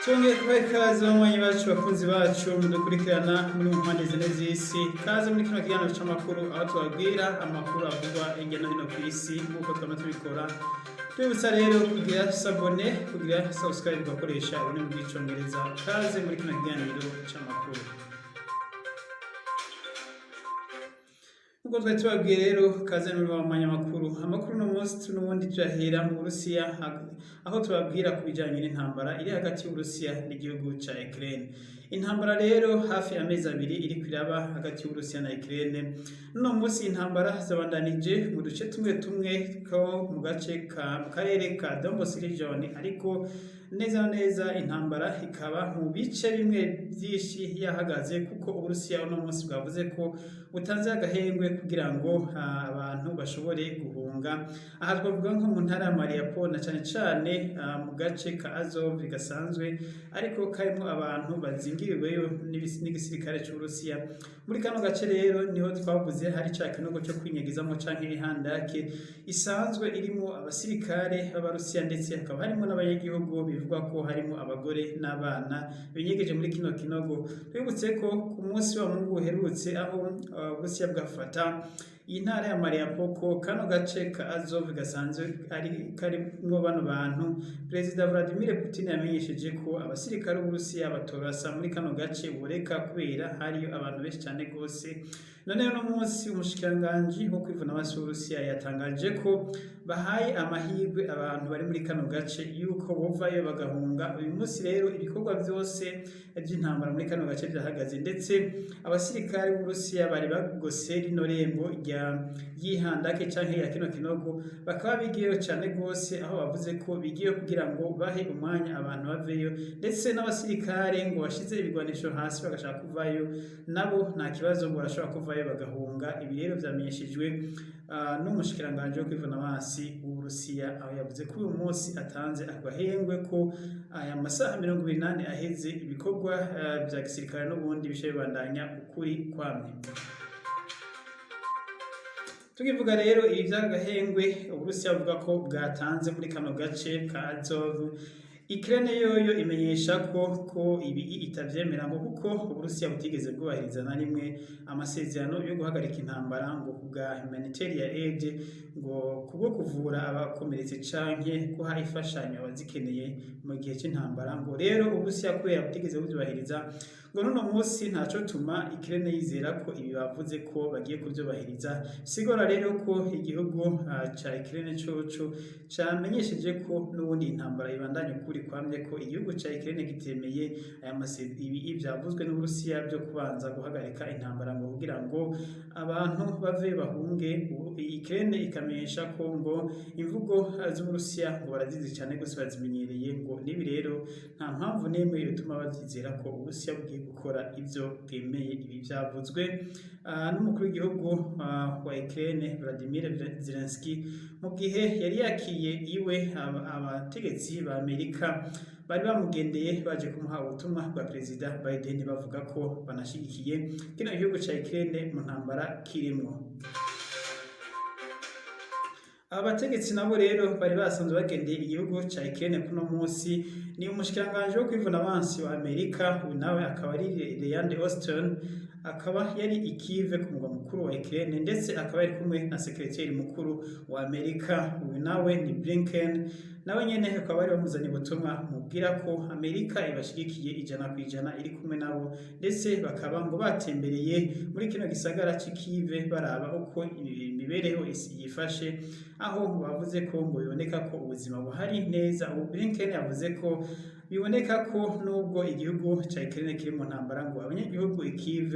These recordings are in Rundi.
Twongeye kubaha ikaze banywanyi bacu bakunzi bacu mudukurikirana muri mu mpande zine z'isi. Kaze muri kino kiganiro c'amakuru aho tubabwira amakuru avugwa hirya no hino kw'isi nk'uko twama tubikora. Twibutsa rero kugira sabone, kugira subscribe ugakoresha ururimi rw'icongereza. Kaze muri kino kiganiro c'amakuru. Uko twari tubabwiye rero kaze muri bamanya makuru. Amakuru no munsi n'ubundi tuyahera mu Uburusya aho tubabwira ku bijanye n'intambara iri hagati y'Uburusya n'igihugu ca Ukraine. Intambara rero hafi amezi abiri iri kwiraba hagati y'Uburusya na Ukraine. No munsi intambara zabandanije mu duce tumwe ko mu gace ka karere ka Donbas region, ariko neza neza intambara ikaba mu bice bimwe byinshi yahagaze kuko Uburusya uno munsi bwavuze ko butanze agahengwe kugira ngo abantu bashobore guhunga. Aha twavuga nko mu ntara ya Mariupol na cane mu gace ka Azov gasanzwe ariko karimo abantu bazingiriweyo n'igisirikare c'Uburusiya. Muri kano gace rero niho twavuze hari ca kinogo cyo kwinyegezamo canke ihandake isanzwe irimo abasirikare b'Abarusiya, ndetse hakaba harimo n'abanyagihugu bivugwa ko harimo abagore n'abana binyegeje muri kino kinogo. Twibutse ko ku munsi wa Mungu uherutse aho Uburusiya bwafata iyi ntara ya Mariupol, kano gace ka Azov gasanzwe karimwo bano bantu, Perezida Vladimir Putin yamenyesheje ko abasirikare b'Uburusiya batorasa muri kano gace boreka kubera hariyo abantu benshi cyane gose. None no munsi umushikiranganji wo kwivuna abasi b'Uburusiya yatangaje ko bahaye amahirwe abantu bari muri kano gace yuko bovayo bagahunga. Uyu munsi rero ibikorwa byose by'intambara muri kano gace byahagaze, ndetse abasirikare b'Uburusiya bari bagose rino rembo yihandake canke ya kino kinogo bakaba bigiyeyo cyane gose, aho bavuze ko bigiye kugira ngo bahe umwanya abantu baveyo, ndetse n'abasirikare ngo bashize ibigwanisho hasi bagashaka kuvayo nabo nta kibazo ngo barashobora kuvayo bagahunga. Ibi rero vyamenyeshejwe n'umushikiranganje wo kwivuna abasi w'Uburusiya, aho yavuze ko uyu munsi atanze agahengwe ko aya masaha 28 aheze ibikorwa vya gisirikare n'ubundi bishe bibandanya ukuri kwamye. Tukivuga rero ibi vy'agahengwe Uburusiya buvuga ko bwatanze muri kano gace ka Azov, Ukraine yoyo imenyesha ko ibi itavyemera ngo kuko Uburusiya butigeze bwubahiriza na rimwe amasezerano yo guhagarika intambara ngo kubwa humanitarian aid, ngo kubwo kuvura abakomeretse canke guha ifashanyo abazikeneye mu gihe c'intambara. Ngo rero Uburusiya kubera butigeze buvyubahiriza, ngo nuno munsi ntaco tuma Ukraine yizera ko ibi bavuze ko bagiye kuvyubahiriza. Sigora rero ko igihugu ca Ukraine coco camenyesheje ko n'ubundi intambara ibandanye ukuri kwamye, ko igihugu ca Ukraine gitemeye aya ibi ivyavuzwe n'Uburusiya byo kubanza guhagarika intambara ngo kugira ngo abantu bave bahunge. Ukraine ikamenyesha ko ngo imvugo z'Uburusiya ngo barazizi cyane gose bazimenyereye, ngo nibi rero nta mpamvu nemwe yotuma bavyizera ko Uburusiya bugiye gukora ivyo bwemeye. Ibi vyavuzwe n'umukuru w'igihugu wa Ukraine Vladimir Zelensky mu gihe yari yakiye iwe abategetsi ba Amerika bari bamugendeye baje kumuha ubutumwa bwa Perezida Biden bavuga ko banashigikiye kino gihugu ca Ukraine mu ntambara kirimwo. Abategetsi nabo rero bari basanzwe bagendeye igihugu ca Ukraine kuno munsi ni umushikiranganje wo kwivuna abansi wa Amerika, uyu nawe akaba ari Leand Austin, akaba yari i Kiev ku mugwa mukuru wa Ukraine, ndetse akaba yari kumwe na sekreteri mukuru wa Amerika, uyu nawe ni Blinken. Nawe nyene akaba bari bamuzanye ubutumwa mubwira ko Amerika ibashigikiye 100% iri kumwe nabo, ndetse bakaba ngo batembereye muri kino gisagara ci Kiev baraba uko imibereho yifashe, aho bavuze ko ngo biboneka ko ubuzima buhari neza. Blinken yavuze ko biboneka ko nubwo igihugu ca Ukraine kiri mu ntambara, ngo abanyagihugu i Kiev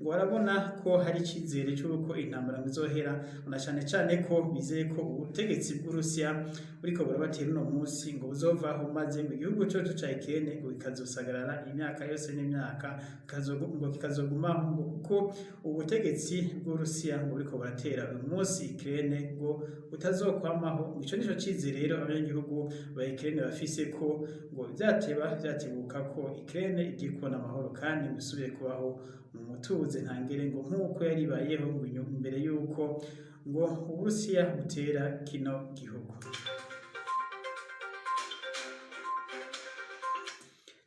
ngo barabona ko hari icizere cy'uko intambara izohera, na cane ko bizeye ko ubutegetsi bw'Urusiya buriko burabatera uno munsi ngo buzovaho, maze ngo igihugu coco ca Ukraine ngo kikazosagarara imyaka yose n'imyaka ngo kikazogumaho, ngo kuko ubutegetsi bw'Urusiya ngo buriko buratera uyu munsi Ukraine ngo butazokwamaho. Ico nico cizere rero abanyagihugu ba Ukraine bafise ko ngo vyatebuka ko Ukraine igiye kubona amahoro kandi bisubire kubaho mu mutuze ntangere, ngo nk'uko yari bayeho ngo imbere y'uko ngo Uburusiya butera kino gihugu.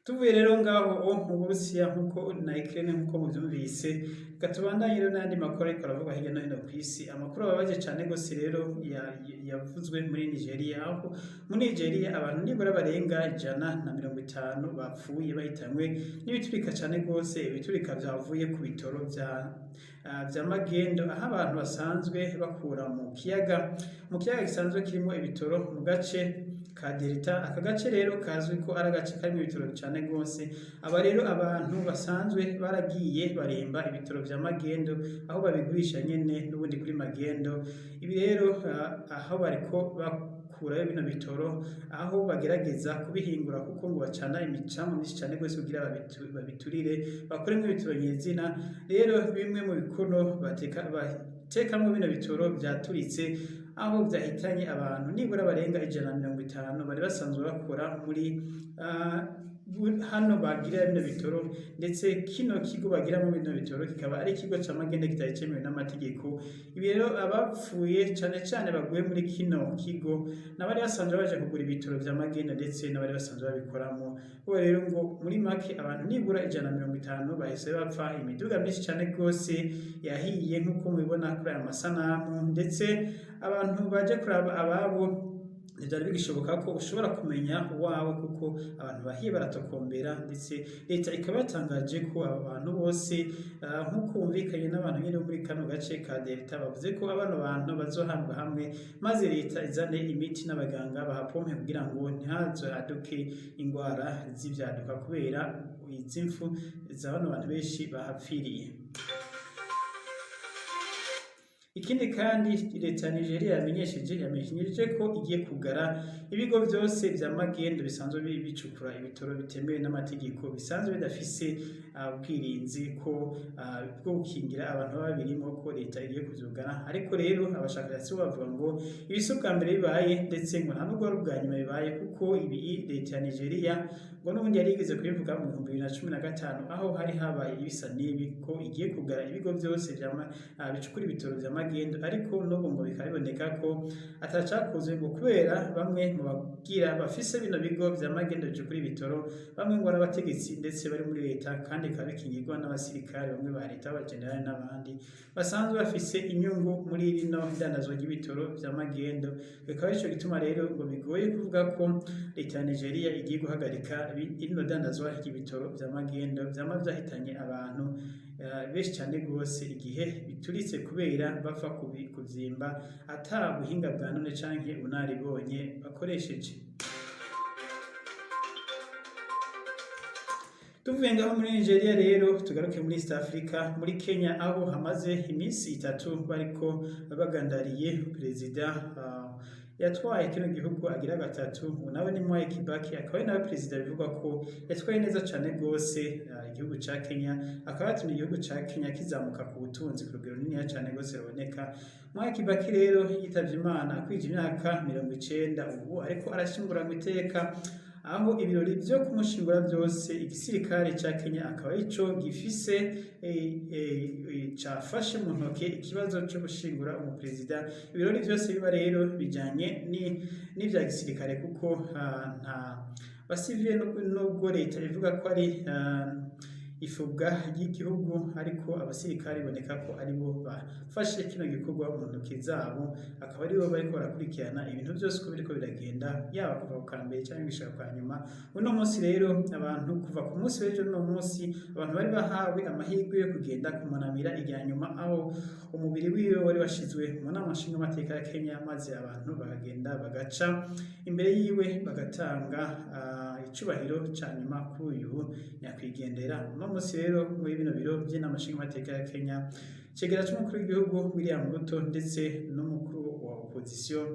Tuvuye rero ngaho mu Burusiya nkuko na Ukraine nkuko muvyumvise, reka tubandanye rero n'ayandi makuru ariko aravuga hirya no hino kw'isi. Amakuru ababaje cane gose rero yavuzwe muri Nigeria, aho muri Nigeria abantu nibura barenga 150 bapfuye bahitanywe n'ibiturika cane gose, ibiturika vyavuye ku bitoro vya Magendo, aho abantu basanzwe bakura mu kiyaga gisanzwe kirimo ibitoro mu gace ka Delta. Aka gace rero kazwi ko ari agace karimo ibitoro cane gose. Aba rero abantu basanzwe baragiye baremba ibitoro vya Magendo, aho babigurisha nyene n'ubundi kuri Magendo. Ibi rero aho bariko bakurayo bino bitoro, aho bagerageza kubihingura kuko ngo bacana imicamo myinshi cane gose kugira babiturire bakoremwo ibitoro nyezina. Rero bimwe mu bikono batekamwo bino bitoro vyaturitse, aho vyahitanye abantu nibura barenga 150 bari basanzwe bakora muri hano bagira bino bitoro, ndetse kino kigo bagiramo bino bitoro kikaba ari ikigo ca Magendo kitari cemewe n'amategeko. Ibi rero abapfuye cane baguye muri kino kigo n'abari basanzwe baje kugura ibitoro vya Magendo ndetse n'abari basanzwe babikoramo. Ubu rero ngo muri make abantu nibura 150 bahise bapfa, imiduga myinshi cane gose yahiye nkuko mubibona kuri aya masanamu, ndetse abantu baje kuraba ababo ntivyari bigishoboka ko ushobora kumenya uwawe kuko abantu bahiye baratokombera, ndetse leta ikaba yatangaje ko aba bantu bose nkuko bumvikanye n'abantu nyene muri kano gace ka Delta, bavuze ko abano bantu bazohambwa hamwe maze leta izane imiti n'abaganga bahapompe kugira ngo ntihazo haduke ingwara z'ivyaduka kubera izi mfu za bano bantu benshi bahapfiriye. Ikindi kandi leta ya Nigeria yamenyesheje ko igiye kugara ibigo vyose vya Magendo bisanzwe bicukura ibitoro bitemewe n'amategeko, bisanzwe bidafise ubwirinzi ko bwo gukingira abantu babirimo, ko leta igiye kuzugana. Ariko rero abashakashatsi bavuga ngo ibiso bwa mbere bibaye, ndetse ngo nta nubwo ari ubwa nyuma bibaye, kuko ibi leta ya Nigeria ngo n'ubundi yari yigeze kubivuga mu 2015 aho hari habaye ibisa n'ibi, ko igiye kugara ibigo vyose bicukura ibitoro vya Magendo. Ariko n'ubu ngo bikaba biboneka ko atacakozwe, ngo kubera bamwe mu bagira bafise bino bigo vya Magendo bicukura ibitoro, bamwe ngo ari abategetsi ndetse bari muri leta, kandi bikaba bikingirwa n'abasirikare bamwe ba leta, abajenerali n'abandi basanzwe bafise inyungu muri rino ndandazwa ry'ibitoro vya Magendo. Bikaba ico gituma rero ngo bigoye kuvuga ko leta ya Nigeria igiye guhagarika rino dandazwa ry'ibitoro vya Magendo vyama vyahitanye abantu benshi cane gose, igihe bituritse kubera bapfa kuzimba ata buhinga bwa none canke bunaribonye bakoresheje. Tuvuye ngaho muri Nigeria rero tugaruke muri East Africa, muri Kenya, aho hamaze iminsi 3 bariko bagandariye perezida yatwaye kino gihugu agira gatatu, nawe ni Mwai Kibaki, akaba ari nawe perezida bivuga ko yatwaye neza cane gose igihugu ca Kenya, akaba yatumye igihugu ca Kenya kizamuka ku butunzi ku rugero runini cane gose ruboneka. Mwai Kibaki rero yitavye Imana akwije imyaka 90 ubu, ariko arashingura mu iteka, aho ibirori vyo kumushingura vyose igisirikare ca Kenya akaba arico gifise cafashe mu ntoke ikibazo co gushingura umuperezida. Ibirori vyose biba rero bijanye n'ivya gisirikare, kuko nta basivile nubwo leta ivuga ko ari ifubwa ry'igihugu, ariko abasirikare boneka ko aribo bafashe kino gikorwa mu ntoki zabo, akaba aribo bariko barakurikirana ibintu vyose uko biriko biragenda, yaba kuva ku kambere canke gushika kwa nyuma. Uno munsi rero abantu kuva ku munsi w'ejo n'uno munsi abantu bari bahawe amahirwe yo kugenda kumunamira irya nyuma, aho umubiri wiwe wari washizwe mu nama nshingamateka ya Kenya, maze abantu bagenda bagaca imbere yiwe bagatanga icubahiro ca nyuma kuri uyu nyakwigendera. Uno munsi rero muri bino biro vy'inama nshingamateka ya Kenya, cegera c'umukuru w'igihugu William Ruto ndetse n'umukuru wa opposition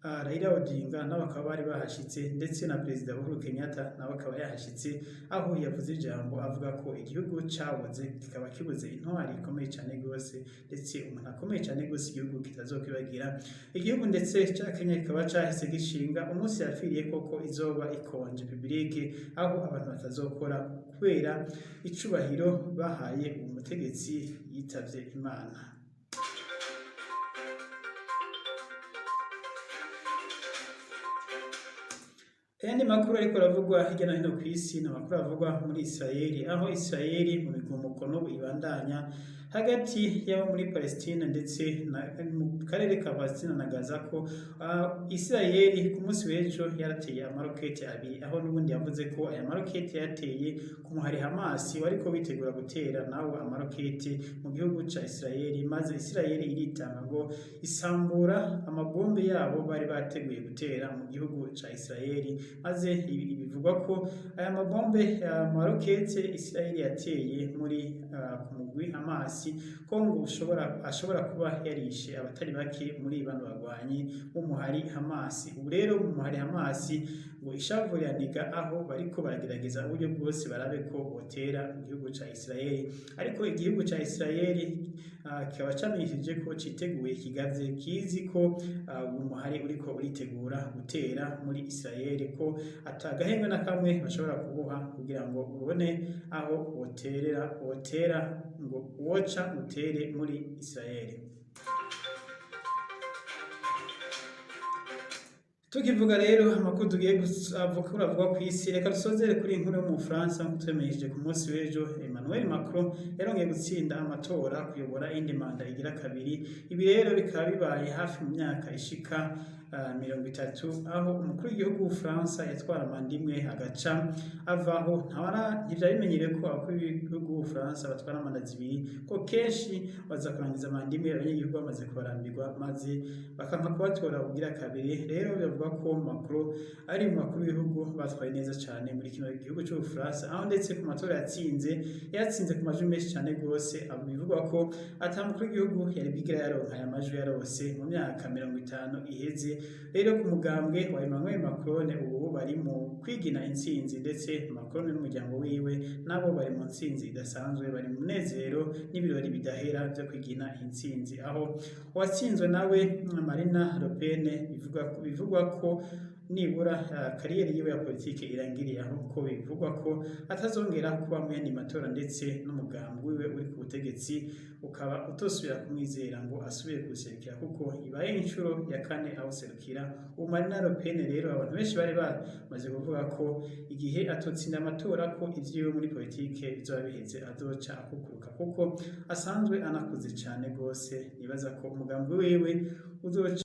Raila Odinga nabo bakaba bari bahashitse, ndetse na perezida Uhuru Kenyatta nawe akaba yahashitse, aho yavuze ijambo avuga ko igihugu cabuze, kikaba kibuze intwari ikomeye cane gose, ndetse umuntu akomeye cane gose igihugu kitazokwibagira. Igihugu ndetse ca Kenya kikaba cahise gishinga umunsi yapfiriye koko izoba ikonje publique, aho abantu batazokora kubera icubahiro bahaye umutegetsi yitavye Imana. Ayandi makuru ariko aravugwa hirya no hino kw'isi ni amakuru avugwa muri Israeli, aho Israeli mu migumuko n'ubu ibandanya hagati y'abo muri Palestine ndetse mu karere ka Palestine na Gaza ko Israeli ku munsi w'ejo yarateye amaroketi abiri, aho n'ubundi yavuze ko aya maroketi yateye ku muhari Hamas wariko witegura gutera nawo amaroketi mu gihugu ca Israeli, maze Israeli iritanga ngo isambura amabombe yabo bari bateguye gutera mu gihugu ca Israeli, maze bivugwa ko aya mabombe amaroketi Israeli yateye muri ku mugwi Hamas ko ngo ashobora kuba yarishe abatari bake muri bano bagwanyi b'umuhari Hamas. Ubu rero mu muhari Hamas ngo ishavu ryaniga aho bariko baragerageza uburyo bwose barabe ko botera mu gihugu ca Israeli, ariko igihugu ca Israeli kikaba camenyesheje ko citeguye kigavye kizi ko umuhari uriko uritegura gutera muri Israeli, ko atagahengwe na kamwe bashobora kubuha kugira ngo ubone aho wotera ngo woca utere muri Israeli. Tukivuga rero amakuru tugiye avuga kw'isi, reka dusozere kuri inkuru yo mu Bufaransa nk'uko twemeje ku munsi w'ejo. Emmanuel Macron yarongeye gutsinda amatora kuyobora indi manda igira kabiri. Ibi rero bikaba bibaye hafi mu myaka ishika 30, aho umukuru w'igihugu w'Ubufaransa yatwara manda imwe agaca avaho. Ntivyari bimenyerewe ko abakuru b'igihugu w'Ubufaransa batwara manda zibiri, ko kenshi baza kurangiza manda imwe abanyagihugu bamaze kubarambirwa maze bakanka kubatora kugira kabiri. Rero bivuga ko Macron ari mu bakuru b'ibihugu batwaye neza cyane muri kino gihugu cy'Ubufaransa, aho ndetse ku matora yatsinze ku majwi menshi cyane rwose. Bivugwa ko ata mukuru w'igihugu yari bwigira yaronka aya majwi yarose mu myaka 50 iheze. Rero ku mugambwe wa Emmanuel Macron ubu bari mu kwigina intsinzi, ndetse Macron n'umuryango wiwe nabo bari mu ntsinzi idasanzwe, bari mu munezero n'ibirori bidahera byo kwigina intsinzi, aho uwatsinzwe nawe Marine Le Pen bivugwa ko nibura kariyeri yiwe ya politike irangiriye aho, ko bivugwa ko atazongera kuba mu yandi matora, ndetse n'umugambi wiwe uri ku butegetsi ukaba utosubira kumwizera ngo asubire kuwuserukira, kuko ibaye inshuro ya 4 awuserukira. Ubu Marine Le Pen rero abantu benshi bari bamaze kuvuga ko igihe atotsinda amatora ko ivyiwe muri politike bizoba biheze, azoca akukuruka kuko asanzwe anakuze cyane rwose. Nibaza ko umugambi wiwe uzoca